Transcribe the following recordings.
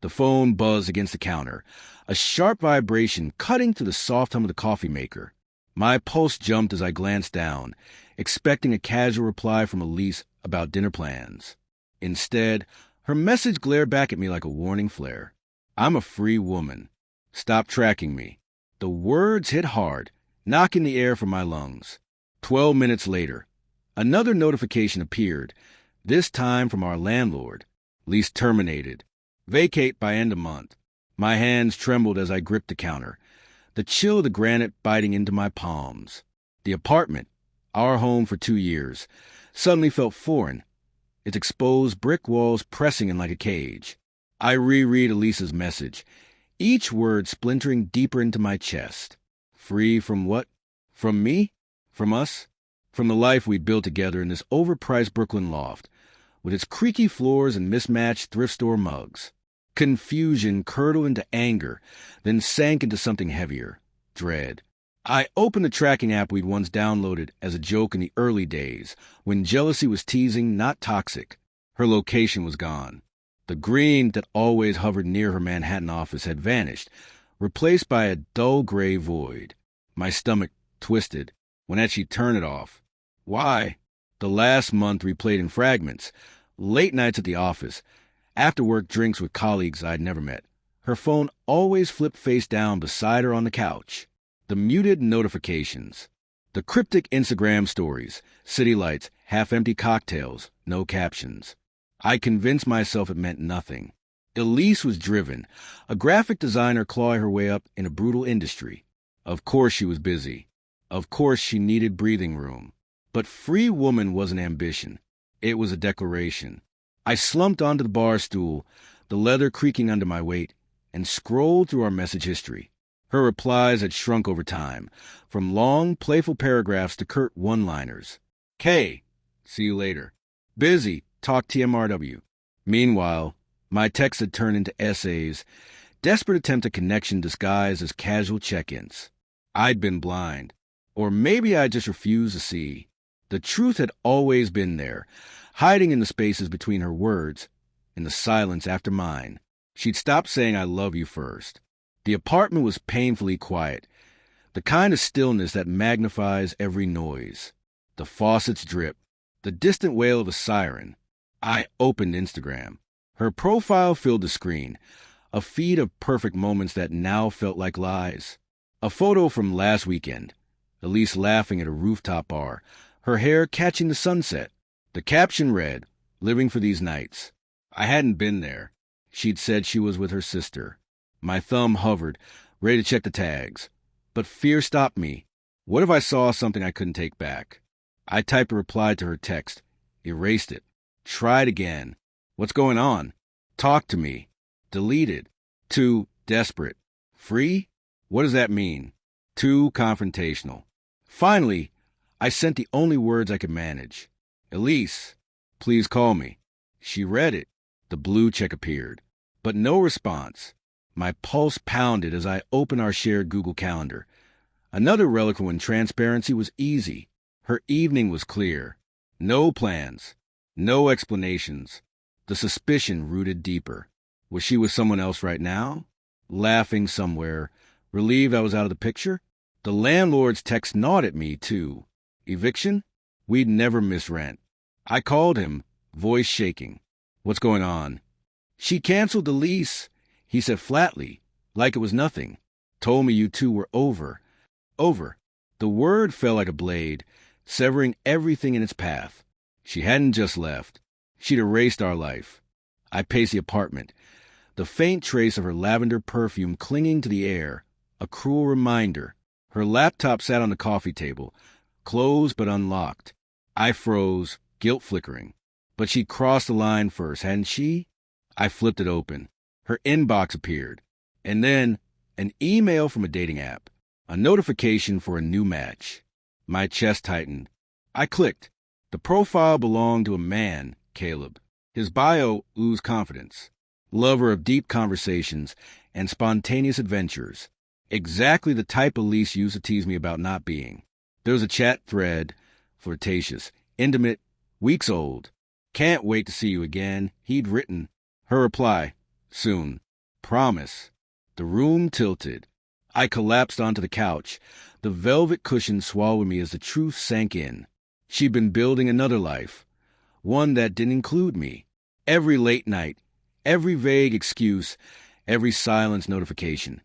The phone buzzed against the counter, a sharp vibration cutting through the soft hum of the coffee maker. My pulse jumped as I glanced down, expecting a casual reply from Elise about dinner plans. Instead, her message glared back at me like a warning flare. I'm a free woman. Stop tracking me. The words hit hard, knocking the air from my lungs. 12 minutes later, another notification appeared, this time from our landlord. Lease terminated. Vacate by end of month. My hands trembled as I gripped the counter, the chill of the granite biting into my palms. The apartment, our home for 2 years, suddenly felt foreign, its exposed brick walls pressing in like a cage. I reread Elisa's message, each word splintering deeper into my chest. Free from what? From me? From us? From the life we built together in this overpriced Brooklyn loft, with its creaky floors and mismatched thrift store mugs. Confusion curdled into anger, then sank into something heavier, dread. I opened the tracking app we'd once downloaded as a joke in the early days, when jealousy was teasing, not toxic. Her location was gone. The green that always hovered near her Manhattan office had vanished, replaced by a dull gray void. My stomach twisted when as she turned it off. Why? The last month replayed in fragments, late nights at the office, after-work drinks with colleagues I'd never met. Her phone always flipped face down beside her on the couch. The muted notifications. The cryptic Instagram stories, city lights, half-empty cocktails, no captions. I convinced myself it meant nothing. Elise was driven, a graphic designer clawing her way up in a brutal industry. Of course she was busy. Of course she needed breathing room. But free woman wasn't ambition. It was a declaration. I slumped onto the bar stool, the leather creaking under my weight, and scrolled through our message history. Her replies had shrunk over time, from long, playful paragraphs to curt one-liners. K, see you later. Busy, talk TMRW. Meanwhile, my texts had turned into essays, desperate attempt at connection disguised as casual check-ins. I'd been blind. Or maybe I just refused to see. The truth had always been there, hiding in the spaces between her words, in the silence after mine. She'd stopped saying I love you first. The apartment was painfully quiet, the kind of stillness that magnifies every noise. The faucet's drip, the distant wail of a siren. I opened Instagram. Her profile filled the screen, a feed of perfect moments that now felt like lies. A photo from last weekend, Elise laughing at a rooftop bar, her hair catching the sunset. The caption read, "Living for these nights." I hadn't been there. She'd said she was with her sister. My thumb hovered, ready to check the tags. But fear stopped me. What if I saw something I couldn't take back? I typed a reply to her text, erased it, tried again. What's going on? Talk to me. Deleted. Too desperate. Free? What does that mean? Too confrontational. Finally, I sent the only words I could manage. Elise, please call me. She read it. The blue check appeared. But no response. My pulse pounded as I opened our shared Google Calendar. Another relic when transparency was easy. Her evening was clear. No plans. No explanations. The suspicion rooted deeper. Was she with someone else right now? Laughing somewhere. Relieved I was out of the picture? The landlord's text gnawed at me, too. Eviction? We'd never miss rent. I called him, voice shaking. What's going on? She canceled the lease, he said flatly, like it was nothing. Told me you two were over. Over. The word fell like a blade, severing everything in its path. She hadn't just left. She'd erased our life. I paced the apartment, the faint trace of her lavender perfume clinging to the air, a cruel reminder. Her laptop sat on the coffee table, closed but unlocked. I froze, guilt flickering. But she'd crossed the line first, hadn't she? I flipped it open. Her inbox appeared. And then, an email from a dating app. A notification for a new match. My chest tightened. I clicked. The profile belonged to a man, Caleb. His bio oozed confidence. Lover of deep conversations and spontaneous adventures. Exactly the type Elise used to tease me about not being. There was a chat thread, flirtatious, intimate, weeks old. Can't wait to see you again, he'd written. Her reply, soon. Promise. The room tilted. I collapsed onto the couch. The velvet cushion swallowed me as the truth sank in. She'd been building another life, one that didn't include me. Every late night, every vague excuse, every silence notification.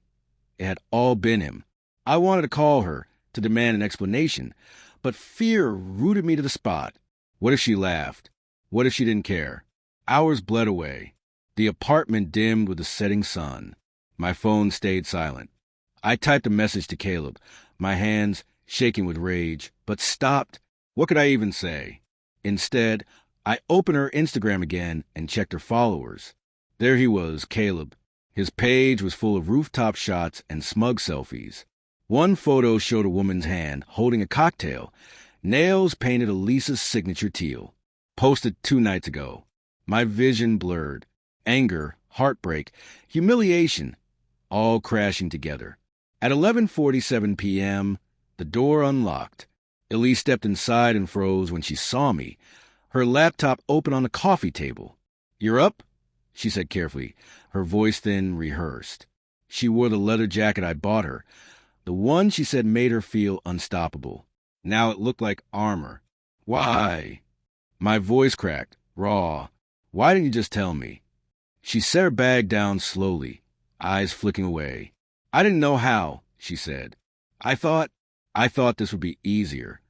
It had all been him. I wanted to call her, to demand an explanation, but fear rooted me to the spot. What if she laughed? What if she didn't care? Hours bled away. The apartment dimmed with the setting sun. My phone stayed silent. I typed a message to Caleb, my hands shaking with rage, but stopped. What could I even say? Instead, I opened her Instagram again and checked her followers. There he was, Caleb. His page was full of rooftop shots and smug selfies. One photo showed a woman's hand holding a cocktail, nails painted Elisa's signature teal. Posted 2 nights ago. My vision blurred. Anger, heartbreak, humiliation, all crashing together. At 11:47 p.m., the door unlocked. Elise stepped inside and froze when she saw me, her laptop open on the coffee table. "You're up?" she said carefully, her voice then rehearsed. She wore the leather jacket I bought her, the one she said made her feel unstoppable. Now it looked like armor. "Why?" My voice cracked, raw. "Why didn't you just tell me?" She set her bag down slowly, eyes flicking away. "I didn't know how," she said. I thought this would be easier."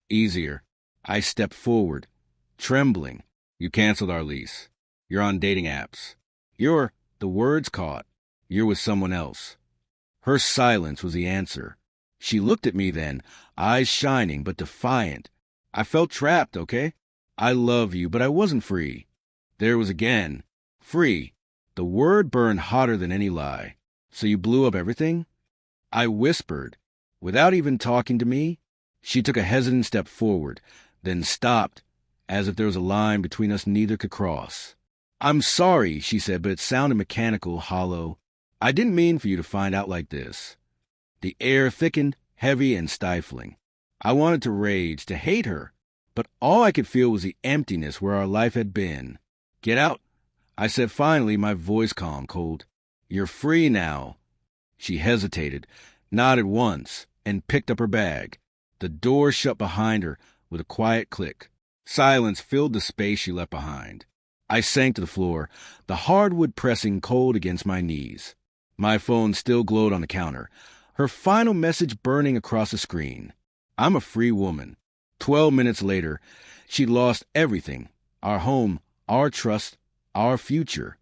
Easier. I stepped forward, trembling. "You canceled our lease. You're on dating apps. The words caught. You're with someone else." Her silence was the answer. She looked at me then, eyes shining but defiant. "I felt trapped, okay? I love you, but I wasn't free." There was again. Free. The word burned hotter than any lie. "So you blew up everything?" I whispered. Without even talking to me, she took a hesitant step forward, then stopped, as if there was a line between us neither could cross. "I'm sorry," she said, but it sounded mechanical, hollow. "I didn't mean for you to find out like this." The air thickened, heavy and stifling. I wanted to rage, to hate her, but all I could feel was the emptiness where our life had been. "Get out," I said finally, my voice calm, cold. "You're free now." She hesitated, nodded once, and picked up her bag. The door shut behind her with a quiet click. Silence filled the space she left behind. I sank to the floor, the hardwood pressing cold against my knees. My phone still glowed on the counter, her final message burning across the screen. I'm a free woman. 12 minutes later, she'd lost everything. Our home, our trust, our future.